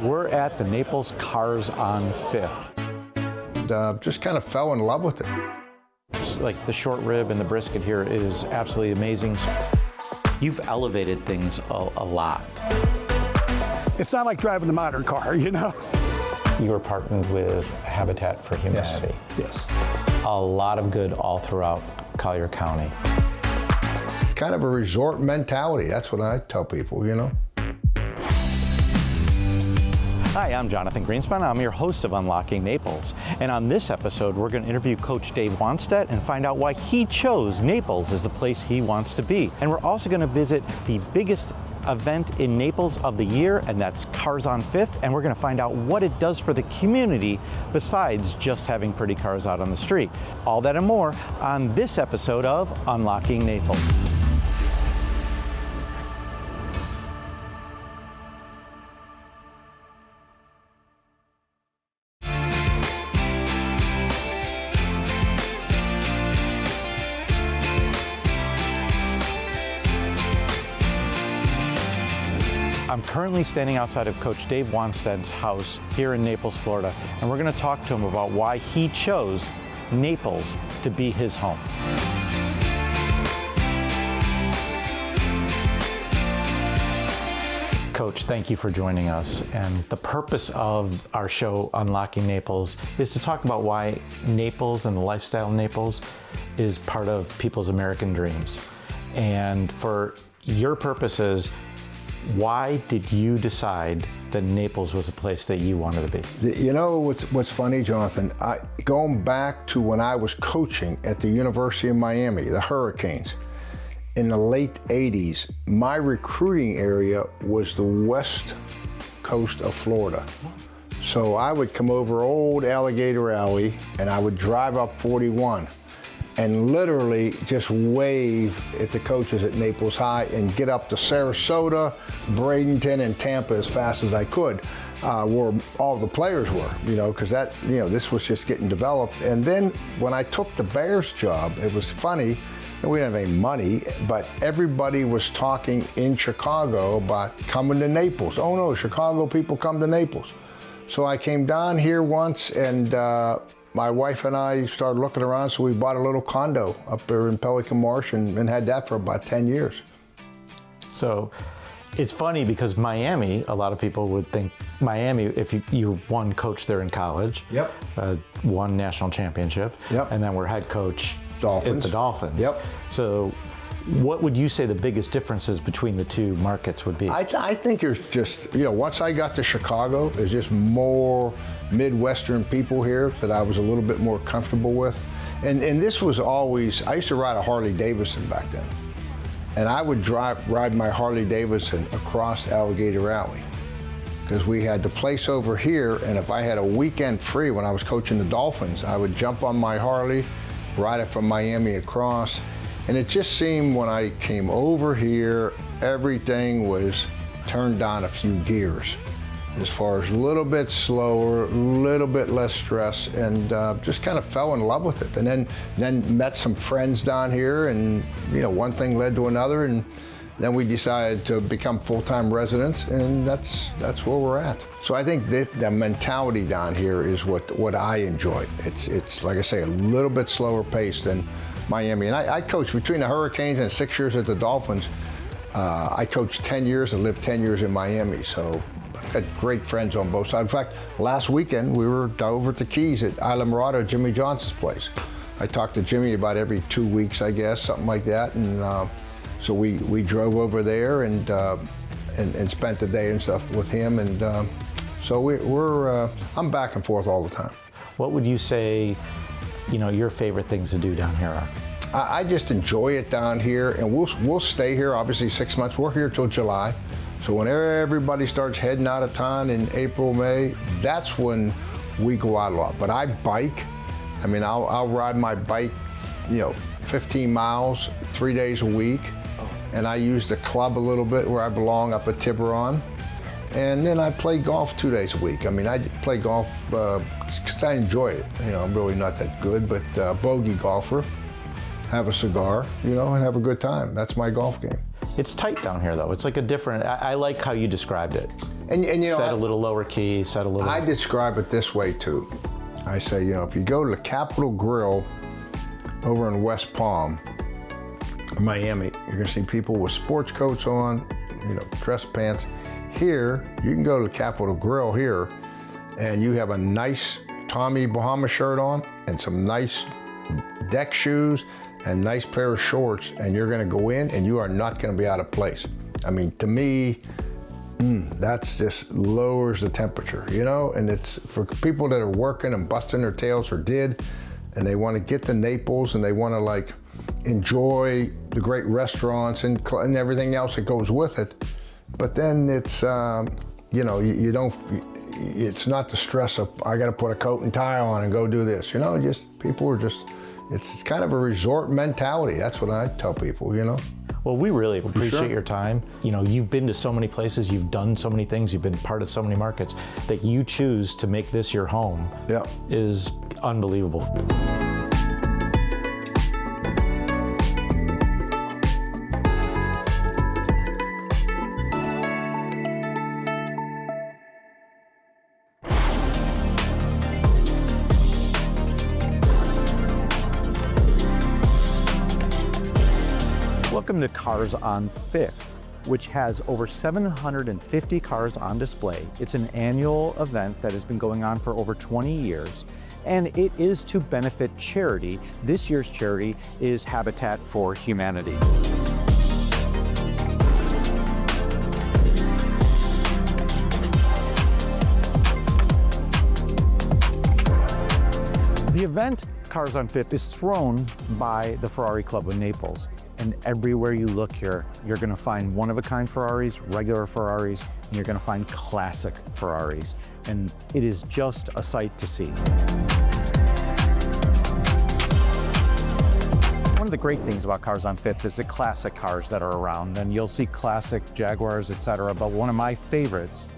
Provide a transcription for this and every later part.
We're at the Naples Cars on 5th. Just kind of fell in love with it. Like the short rib and the brisket here is absolutely amazing. You've elevated things a lot. It's not like driving a modern car, you know? You were partnered with Habitat for Humanity. Yes. A lot of good all throughout Collier County. It's kind of a resort mentality. That's what I tell people, you know? Hi, I'm Jonathan Greenspan. I'm your host of Unlocking Naples. And on this episode, we're going to interview Coach Dave Wannstedt and find out why he chose Naples as the place he wants to be. And we're also going to visit the biggest event in Naples of the year, and that's Cars on 5th. And we're going to find out what it does for the community besides just having pretty cars out on the street. All that and more on this episode of Unlocking Naples. I'm currently standing outside of Coach Dave Wannstedt's house here in Naples, Florida, and we're going to talk to him about why he chose Naples to be his home. Coach, thank you for joining us. And the purpose of our show, Unlocking Naples, is to talk about why Naples and the lifestyle of Naples is part of people's American dreams. And for your purposes, why did you decide that Naples was a place that you wanted to be? You know what's funny, Jonathan? Going back to when I was coaching at the University of Miami, the Hurricanes, in the late 80s, my recruiting area was the west coast of Florida. So I would come over old Alligator Alley and I would drive up 41 and literally just wave at the coaches at Naples High and get up to Sarasota, Bradenton, and Tampa as fast as I could, where all the players were, you know, because that, you know, this was just getting developed. And then when I took the Bears job, it was funny, and we didn't have any money, but everybody was talking in Chicago about coming to Naples. Oh no, Chicago people come to Naples. So I came down here once and my wife and I started looking around, so we bought a little condo up there in Pelican Marsh and had that for about 10 years. So it's funny because Miami, a lot of people would think Miami, if you won coach there in college, Yep. Won national championship, Yep. and then were head coach Dolphins. at the Dolphins. Yep. So what would you say the biggest differences between the two markets would be? I think there's just, you know, once I got to Chicago, there's just more Midwestern people here that I was a little bit more comfortable with. And this was always, I used to ride a Harley Davidson back then. And I would ride my Harley Davidson across Alligator Alley because we had the place over here, and if I had a weekend free when I was coaching the Dolphins, I would jump on my Harley, ride it from Miami across. And it just seemed when I came over here, everything was turned down a few gears as far as a little bit slower, a little bit less stress, and just kind of fell in love with it. And then met some friends down here, and you know, one thing led to another, and then we decided to become full-time residents, and that's where we're at. So I think the mentality down here is what I enjoy. It's like I say, a little bit slower paced than Miami. And I coached between the Hurricanes and 6 years at the Dolphins. I coached 10 years and lived 10 years in Miami. So I've got great friends on both sides. In fact, last weekend we were over at the Keys at Isla Morada, Jimmy Johnson's place. I talked to Jimmy about every 2 weeks, I guess, something like that. And so we drove over there and spent the day and stuff with him. And so I'm back and forth all the time. What would you say, you know, your favorite things to do down here are? I just enjoy it down here, and we'll stay here obviously 6 months. We're here till July. So when everybody starts heading out of town in April, May, that's when we go out a lot. But I bike. I mean, I'll ride my bike, you know, 15 miles, 3 days a week. And I use the club a little bit where I belong up at Tiburon. And then I play golf 2 days a week. I mean, I play golf because I enjoy it. You know, I'm really not that good, but bogey golfer. Have a cigar, you know, and have a good time. That's my golf game. It's tight down here, though. It's like a different, I like how you described it. And you know, set a little lower key, set a little. I describe it this way too. I say, you know, if you go to the Capitol Grill over in West Palm, Miami, you're gonna see people with sports coats on, you know, dress pants. Here, you can go to the Capitol Grill here, and you have a nice Tommy Bahama shirt on and some nice deck shoes and nice pair of shorts, and you're gonna go in and you are not gonna be out of place. I mean, to me, that's just lowers the temperature, you know? And it's for people that are working and busting their tails or did, and they wanna get to Naples and they wanna like enjoy the great restaurants and everything else that goes with it. But then it's, you know, you don't, it's not the stress of, I gotta put a coat and tie on and go do this, you know? Just, people are just, it's kind of a resort mentality. That's what I tell people, you know? Well, we really appreciate your time. You know, you've been to so many places, you've done so many things, you've been part of so many markets, that you choose to make this your home is unbelievable. Welcome to Cars on Fifth, which has over 750 cars on display. It's an annual event that has been going on for over 20 years, and it is to benefit charity. This year's charity is Habitat for Humanity. The event, Cars on Fifth, is thrown by the Ferrari Club in Naples. And everywhere you look here, you're gonna find one-of-a-kind Ferraris, regular Ferraris, and you're gonna find classic Ferraris. And it is just a sight to see. One of the great things about Cars on Fifth is the classic cars that are around, and you'll see classic Jaguars, etc. But one of my favorites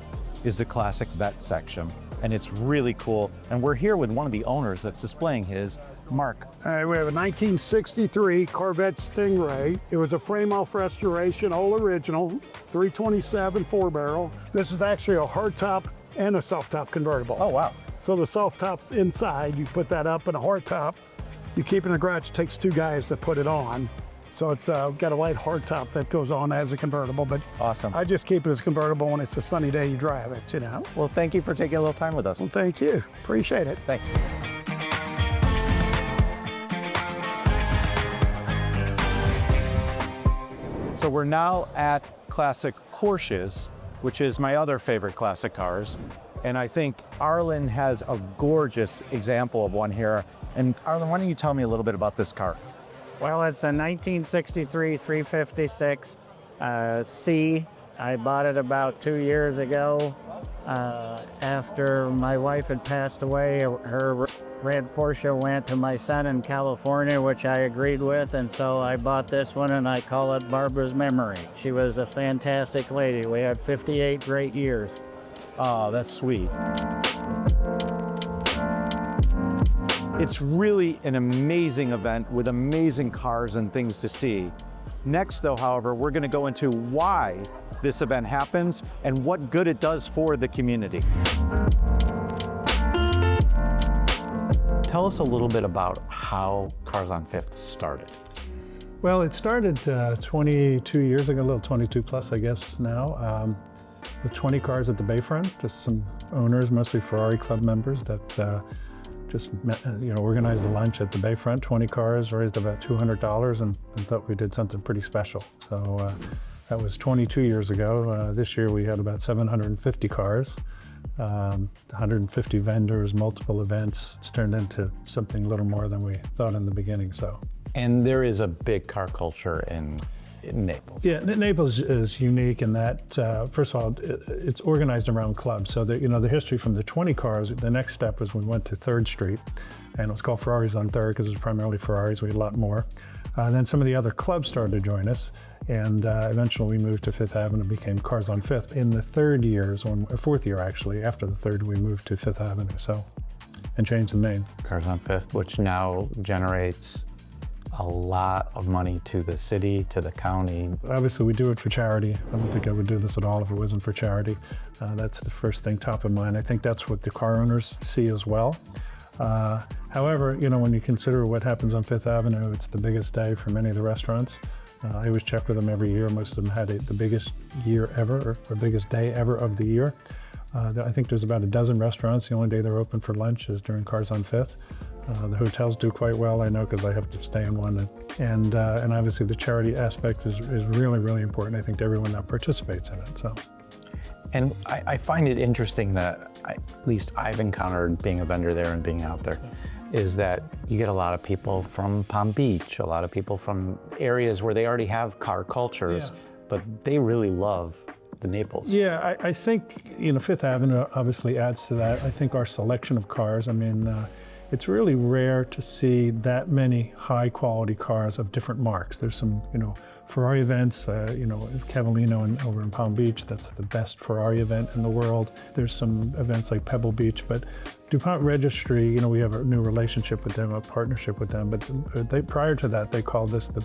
is the classic vet section. And it's really cool. And we're here with one of the owners that's displaying his, Mark. We have a 1963 Corvette Stingray. It was a frame-off restoration, all original, 327 4-barrel. This is actually a hardtop and a soft-top convertible. Oh, wow. So the soft-top's inside, you put that up, and a hardtop, you keep it in the garage. It takes 2 guys to put it on. So it's got a light hardtop that goes on as a convertible, but awesome. I just keep it as convertible when it's a sunny day you drive it, you know. Well, thank you for taking a little time with us. Well, thank you. Appreciate it. Thanks. So we're now at Classic Porsches, which is my other favorite classic cars. And I think Arlen has a gorgeous example of one here. And Arlen, why don't you tell me a little bit about this car? Well, it's a 1963 356 C. I bought it about 2 years ago. After my wife had passed away, her red Porsche went to my son in California, which I agreed with, and so I bought this one, and I call it Barbara's Memory. She was a fantastic lady. We had 58 great years. Oh, that's sweet. It's really an amazing event with amazing cars and things to see. Next, though, however, we're going to go into why this event happens and what good it does for the community. Tell us a little bit about how Cars on Fifth started. Well, it started 22 years ago, a little 22 plus, I guess, now, with 20 cars at the Bayfront, just some owners, mostly Ferrari Club members that just organized a lunch at the Bayfront, 20 cars, raised about $200 and thought we did something pretty special. So that was 22 years ago. This year we had about 750 cars, 150 vendors, multiple events. It's turned into something a little more than we thought in the beginning. So. And there is a big car culture in Naples. Yeah, Naples is unique in that, first of all, it's organized around clubs. So the history from the 20 cars, the next step was we went to 3rd Street, and it was called Ferraris on 3rd because it was primarily Ferraris. We had a lot more. Then some of the other clubs started to join us, and eventually we moved to 5th Avenue and became Cars on 5th. In the 4th year actually, after the 3rd, we moved to 5th Avenue, and changed the name. Cars on 5th, which now generates a lot of money to the city, to the county. Obviously, we do it for charity. I don't think I would do this at all if it wasn't for charity. That's the first thing top of mind. I think that's what the car owners see as well. However, when you consider what happens on Fifth Avenue, it's the biggest day for many of the restaurants. I always check with them every year. Most of them had the biggest year ever, or biggest day ever of the year. I think there's about a dozen restaurants. The only day they're open for lunch is during Cars on Fifth. The hotels do quite well, I know, because I have to stay in one. And obviously the charity aspect is really, really important, I think, to everyone that participates in it. So. And I find it interesting that, at least I've encountered being a vendor there and being out there, is that you get a lot of people from Palm Beach, a lot of people from areas where they already have car cultures, but they really love the Naples. Yeah, I think, Fifth Avenue obviously adds to that. I think our selection of cars, it's really rare to see that many high quality cars of different marques. There's some, Ferrari events, Cavallino over in Palm Beach, that's the best Ferrari event in the world. There's some events like Pebble Beach, but DuPont Registry, we have a new relationship with them, a partnership with them, but prior to that, they called this the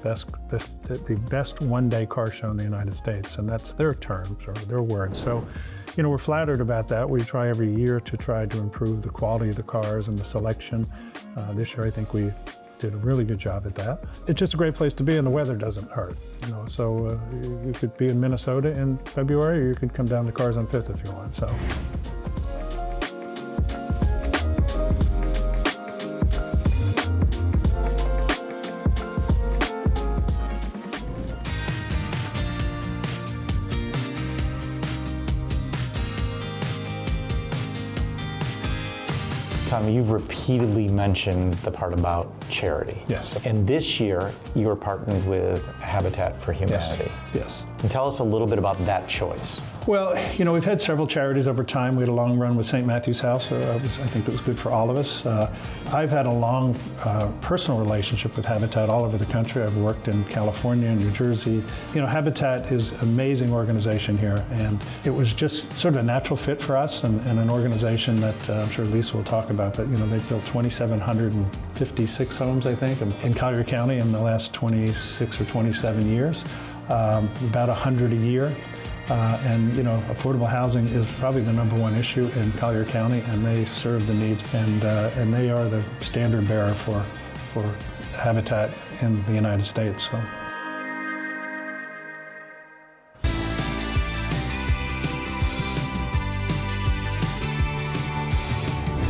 best one-day car show in the United States, and that's their terms or their words. So, we're flattered about that. We try every year to try to improve the quality of the cars and the selection. This year, I think we did a really good job at that. It's just a great place to be, and the weather doesn't hurt. So you could be in Minnesota in February, or you could come down to Cars on Fifth if you want. So. Tom, you've repeatedly mentioned the part about charity. Yes. And this year, you were partnered with Habitat for Humanity. Yes. And tell us a little bit about that choice. Well, we've had several charities over time. We had a long run with St. Matthew's House. I think it was good for all of us. I've had a long personal relationship with Habitat all over the country. I've worked in California and New Jersey. Habitat is an amazing organization here, and it was just sort of a natural fit for us, and an organization that I'm sure Lisa will talk about, but they've built 2,756 homes, I think, in Collier County in the last 26 or 27 years, about 100 a year. And affordable housing is probably the #1 issue in Collier County, and they serve the needs, and they are the standard bearer for Habitat in the United States. So.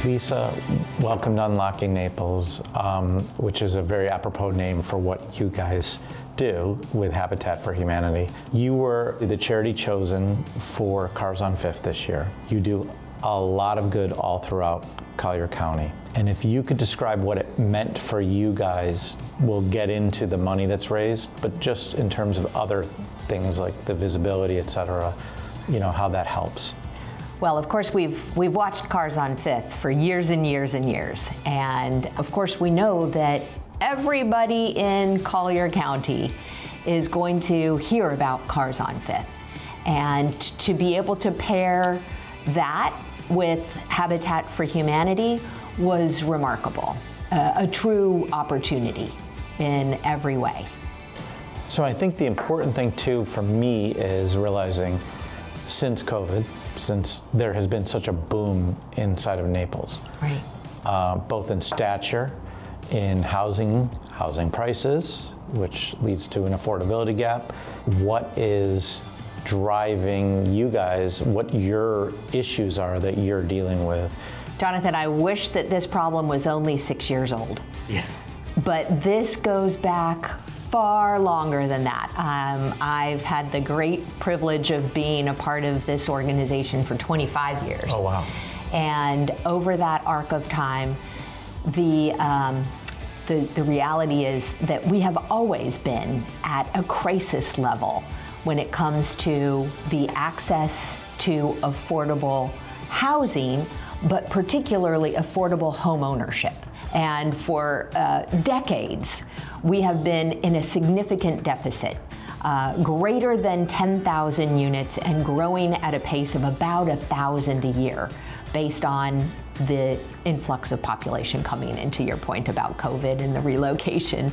Lisa, welcome to Unlocking Naples, which is a very apropos name for what you guys do with Habitat for Humanity. You were the charity chosen for Cars on Fifth this year. You do a lot of good all throughout Collier County. And if you could describe what it meant for you guys, we'll get into the money that's raised, but just in terms of other things like the visibility, et cetera, how that helps. Well, of course, we've watched Cars on Fifth for years and years and years. And of course, we know that everybody in Collier County is going to hear about Cars on Fifth. And to be able to pair that with Habitat for Humanity was remarkable, a true opportunity in every way. So I think the important thing too for me is realizing since COVID, since there has been such a boom inside of Naples, Right. Both in stature, in housing prices, which leads to an affordability gap. What is driving you guys, what your issues are that you're dealing with? Jonathan, I wish that this problem was only 6 years old. Yeah. But this goes back far longer than that. I've had the great privilege of being a part of this organization for 25 years. Oh, wow. And over that arc of time, the reality is that we have always been at a crisis level when it comes to the access to affordable housing, but particularly affordable home ownership. And for decades, we have been in a significant deficit greater than 10,000 units and growing at a pace of about 1,000 a year based on the influx of population coming in, to your point about COVID and the relocation.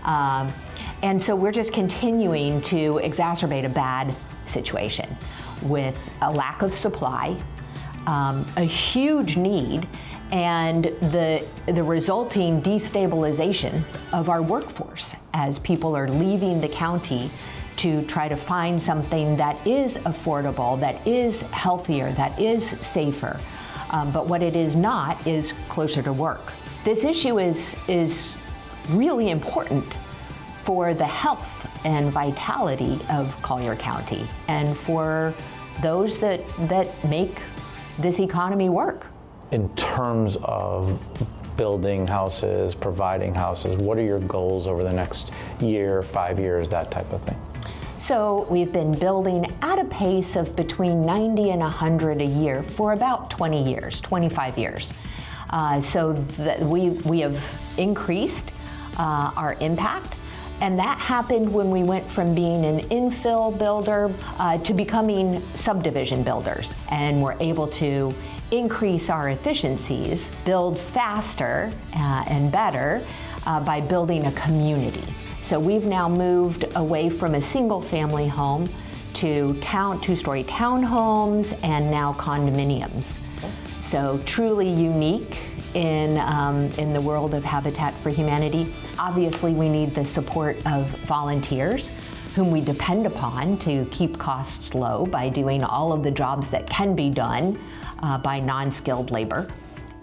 And so we're just continuing to exacerbate a bad situation with a lack of supply, a huge need, and the resulting destabilization of our workforce as people are leaving the county to try to find something that is affordable, that is healthier, that is safer. But what it is not is closer to work. This issue is really important for the health and vitality of Collier County and for those that make this economy work. In terms of building houses, providing houses, what are your goals over the next year, 5 years, that type of thing? So we've been building at a pace of between 90 and 100 a year for about 20 years, 25 years. So that we have increased our impact. And that happened when we went from being an infill builder to becoming subdivision builders. And we're able to increase our efficiencies, build faster and better by building a community. So we've now moved away from a single family home to two-story townhomes and now condominiums. So truly unique in the world of Habitat for Humanity. Obviously, we need the support of volunteers whom we depend upon to keep costs low by doing all of the jobs that can be done by non-skilled labor.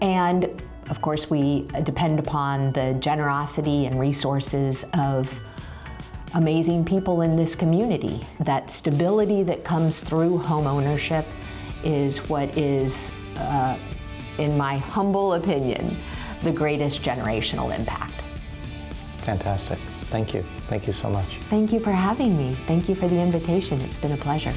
And of course, we depend upon the generosity and resources of amazing people in this community. That stability that comes through home ownership is what is, in my humble opinion, the greatest generational impact. Fantastic. Thank you. Thank you so much. Thank you for having me. Thank you for the invitation. It's been a pleasure.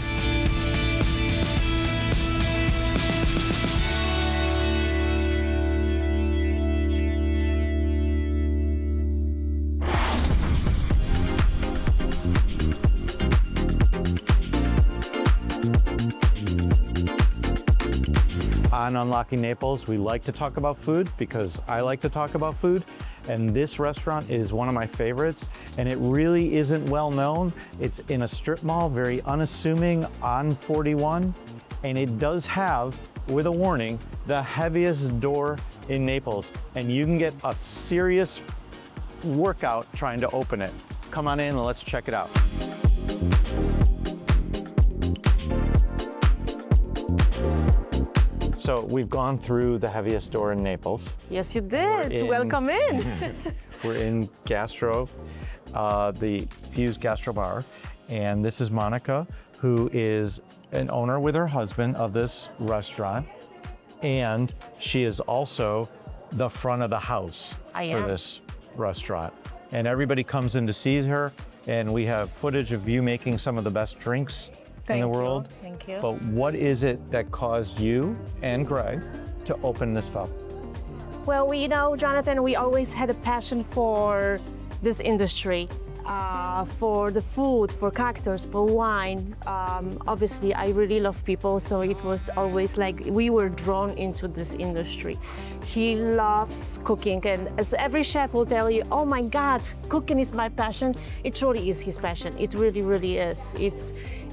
On Unlocking Naples, we like to talk about food because I like to talk about food, and this restaurant is one of my favorites, and it really isn't well known. It's in a strip mall, very unassuming on 41, and it does have, with a warning, the heaviest door in Naples, and you can get a serious workout trying to open it. Come on in and let's check it out. So we've gone through the heaviest door in Naples. Yes, you did. Welcome in. We're in Gastro, the Fuse Gastro Bar. And this is Monica, who is an owner with her husband of this restaurant. And she is also the front of the house for this restaurant. And everybody comes in to see her. And we have footage of you making some of the best drinks in the world. Thank you. But what is it that caused you and Greg to open this pub? Well, you know, Jonathan, we always had a passion for this industry, for the food, for cocktails, for wine. Obviously, I really love people, so it was always like we were drawn into this industry. He loves cooking, and as every chef will tell you, oh my God, cooking is my passion. It truly is his passion. It really, really is.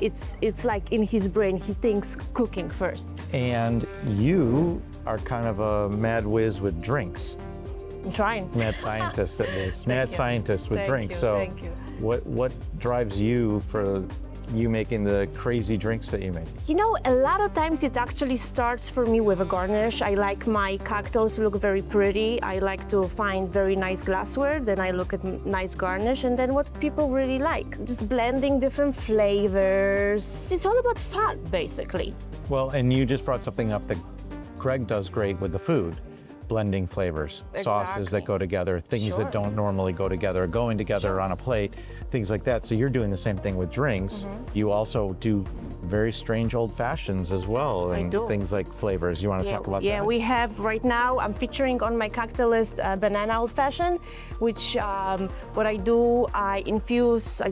It's like in his brain, he thinks cooking first. And you are kind of a mad whiz with drinks. I'm trying. Mad scientist at least. Mad scientist with drinks. So Thank you. what drives you for you making the crazy drinks that you make? You know, a lot of times it actually starts for me with a garnish. I like my cocktails to look very pretty. I like to find very nice glassware. Then I look at nice garnish and then what people really like. Just blending different flavors. It's all about fun, basically. Well, and you just brought something up that Greg does great with the food. blending flavors, sauces that go together, things that don't normally go together, going together on a plate, things like that. So you're doing the same thing with drinks. You also do very strange old fashions as well, and things like flavors. You want to talk about that? Yeah, we have right now, I'm featuring on my cocktail list banana old fashioned, which what I do, I infuse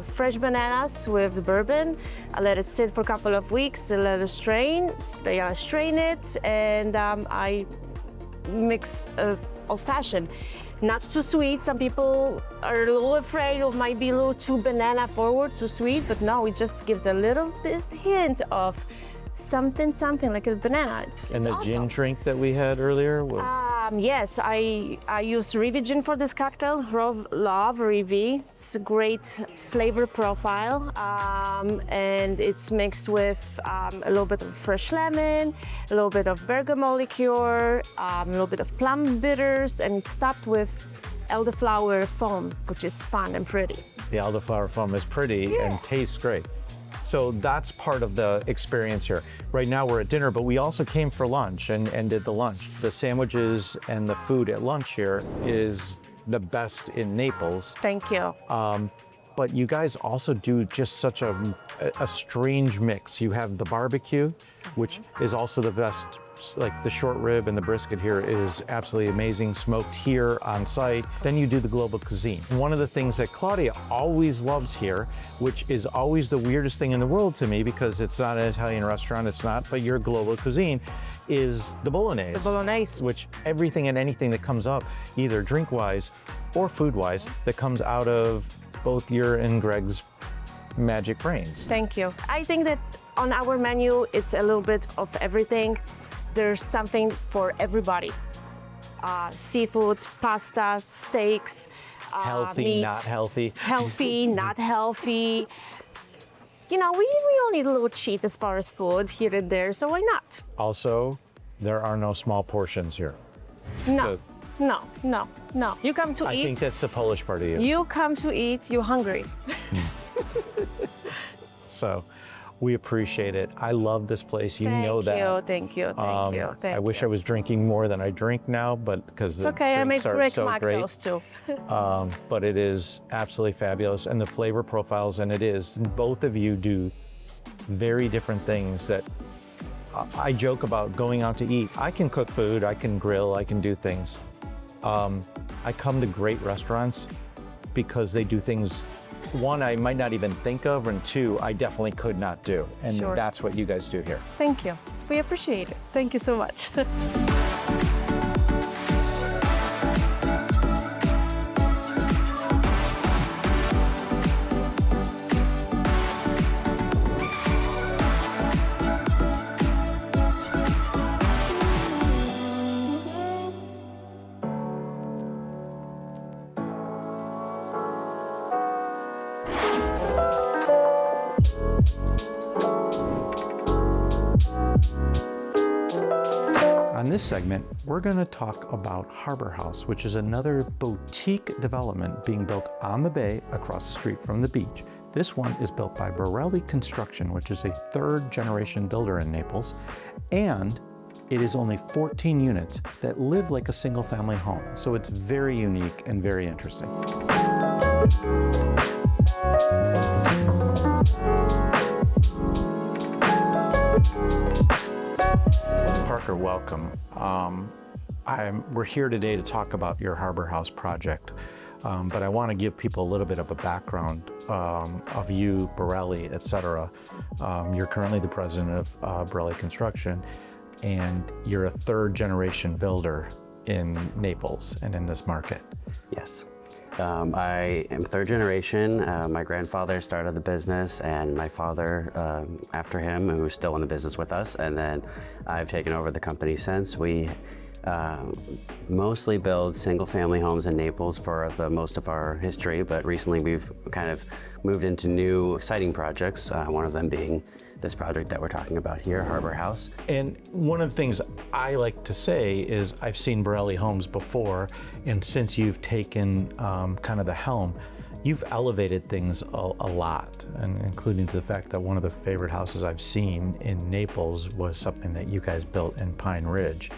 fresh bananas with bourbon. I let it sit for a couple of weeks, I let it strain it, and I mix old fashioned. Not too sweet. Some people are a little afraid of might be a little too banana forward, too sweet, but no, it just gives a little bit hint of something like a banana. It's the awesome. gin drink that we had earlier was... Yes, I use Rivi gin for this cocktail. Love Rivi. It's a great flavor profile, and it's mixed with a little bit of fresh lemon, a little bit of bergamot liqueur, a little bit of plum bitters, and it's topped with elderflower foam, which is fun and pretty. The elderflower foam is pretty and tastes great. So that's part of the experience here. Right now we're at dinner, but we also came for lunch and did the lunch. The sandwiches and the food at lunch here is the best in Naples. Thank you. But you guys also do just such a strange mix. You have the barbecue, which is also the best. Like the short rib and the brisket here is absolutely amazing, smoked here on site. Then you do the global cuisine. One of the things that Claudia always loves here, which is always the weirdest thing in the world to me because it's not an Italian restaurant, it's not, but your global cuisine, is the bolognese. The bolognese. Which everything and anything that comes up, either drink-wise or food-wise, that comes out of both your and Greg's magic brains. Thank you. I think that on our menu, it's a little bit of everything. There's something for everybody. Seafood, pasta, steaks, Healthy, meat. not healthy. Healthy, not healthy. You know, we all need a little cheat as far as food here and there, so why not? Also, there are no small portions here. No, So- no. You come to I eat. think that's the Polish part of you. You come to eat, you're hungry. So we appreciate it. I love this place. You know that. Thank you. I wish I was drinking more than I drink now, but because It's the okay, I make drinks are great so great. mocktails too. But it is absolutely fabulous, and the flavor profiles, and it is. Both of you do very different things that I joke about going out to eat. I can cook food, I can grill, I can do things. I come to great restaurants because they do things, one, I might not even think of, and two, I definitely could not do. And Sure. that's what you guys do here. Thank you. We appreciate it. Thank you so much. On this segment, we're going to talk about Harbor House, which is another boutique development being built on the bay across the street from the beach. This one is built by Borelli Construction, which is a third-generation builder in Naples, and it is only 14 units that live like a single-family home. So it's very unique and very interesting. Parker, welcome. We're here today to talk about your Harbor House project, but I want to give people a little bit of a background of you, Borelli, et cetera. You're currently the president of Borelli Construction, and you're a third-generation builder in Naples and in this market. Yes. I am third generation. My grandfather started the business, and my father after him, who's still in the business with us, and then I've taken over the company since. We mostly build single-family homes in Naples for the most of our history, but recently we've kind of moved into new exciting projects, one of them being this project that we're talking about here, Harbor House. And one of the things I like to say is I've seen Borelli homes before, and since you've taken kind of the helm, you've elevated things a lot, and including to the fact that one of the favorite houses I've seen in Naples was something that you guys built in Pine Ridge.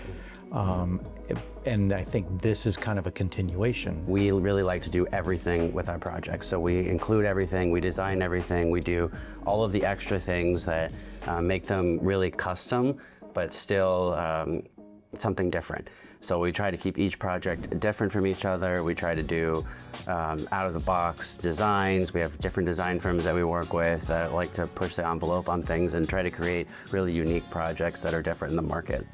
And I think this is kind of a continuation. We really like to do everything with our projects. So we include everything, we design everything, we do all of the extra things that make them really custom, but still something different. So we try to keep each project different from each other. We try to do out-of-the-box designs. We have different design firms that we work with that like to push the envelope on things and try to create really unique projects that are different in the market.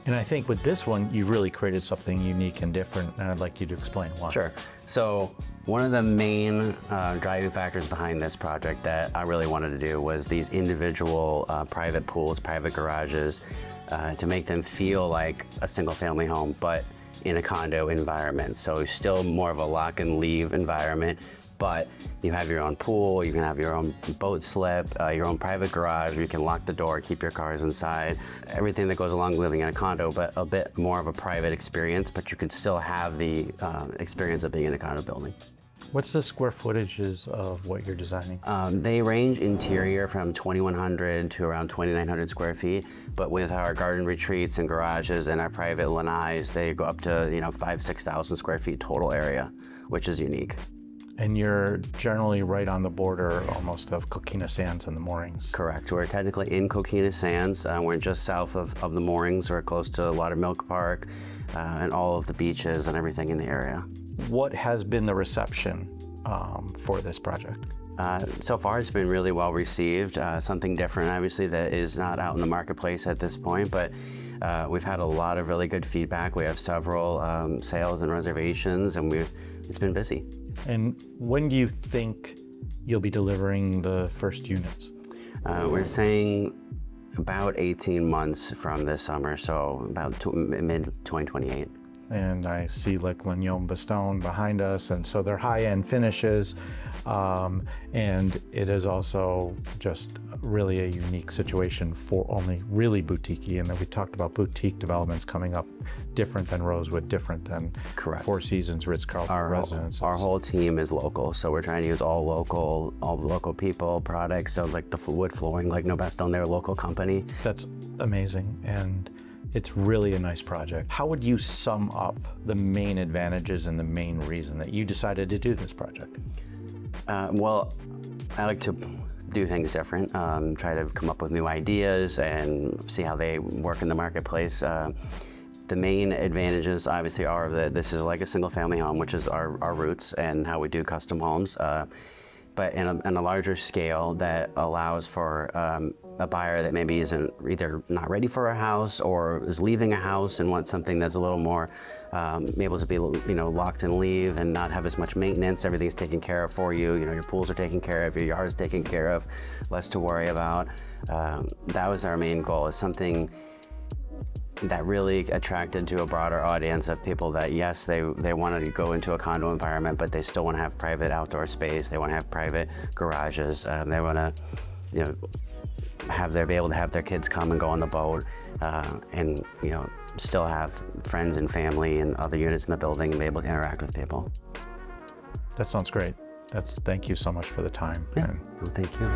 And I think with this one, you've really created something unique and different, and I'd like you to explain why. Sure. So one of the main driving factors behind this project that I really wanted to do was these individual private pools, private garages, to make them feel like a single-family home, but in a condo environment. So still more of a lock and leave environment, but you have your own pool, you can have your own boat slip, your own private garage where you can lock the door, keep your cars inside, everything that goes along with living in a condo, but a bit more of a private experience, but you can still have the experience of being in a condo building. What's the square footages of what you're designing? They range interior from 2,100 to around 2,900 square feet, but with our garden retreats and garages and our private lanais, they go up to 5,000-6,000 square feet total area, which is unique. And you're generally right on the border almost of Coquina Sands and the moorings. Correct. We're technically in Coquina Sands. We're just south of the moorings. We're close to Laudermilk Park and all of the beaches and everything in the area. What has been the reception for this project? So far, it's been really well received. Something different, obviously, that is not out in the marketplace at this point, but we've had a lot of really good feedback. We have several sales and reservations, and it's been busy. And when do you think you'll be delivering the first units? We're saying about 18 months from this summer, so about mid-2028. And I see like Lignon Bastogne behind us, and so they're high-end finishes, and it is also just really a unique situation for only really boutique-y. And then we talked about boutique developments coming up different than Rosewood, different than Correct. Four Seasons, Ritz-Carlton residences. Our whole team is local, so we're trying to use all the local people, products. So like the wood flooring, like No Bastogne, they're a local company. That's amazing, and it's really a nice project. How would you sum up the main advantages and the main reason that you decided to do this project? Well, I like to do things different, try to come up with new ideas and see how they work in the marketplace. The main advantages obviously are that this is like a single family home, which is our roots and how we do custom homes, but in a larger scale that allows for a buyer that maybe isn't either not ready for a house or is leaving a house and wants something that's a little more able to be locked and leave and not have as much maintenance. Everything's taken care of for you. Your pools are taken care of, your yard's taken care of, less to worry about. That was our main goal, is something that really attracted to a broader audience of people that, yes, they wanted to go into a condo environment, but they still want to have private outdoor space. They want to have private garages. They want to, be able to have their kids come and go on the boat, and still have friends and family and other units in the building and be able to interact with people. That sounds great. Thank you so much for the time. Yeah. Well, thank you.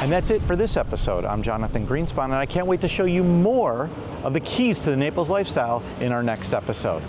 And that's it for this episode. I'm Jonathan Greenspan, and I can't wait to show you more of the keys to the Naples lifestyle in our next episode.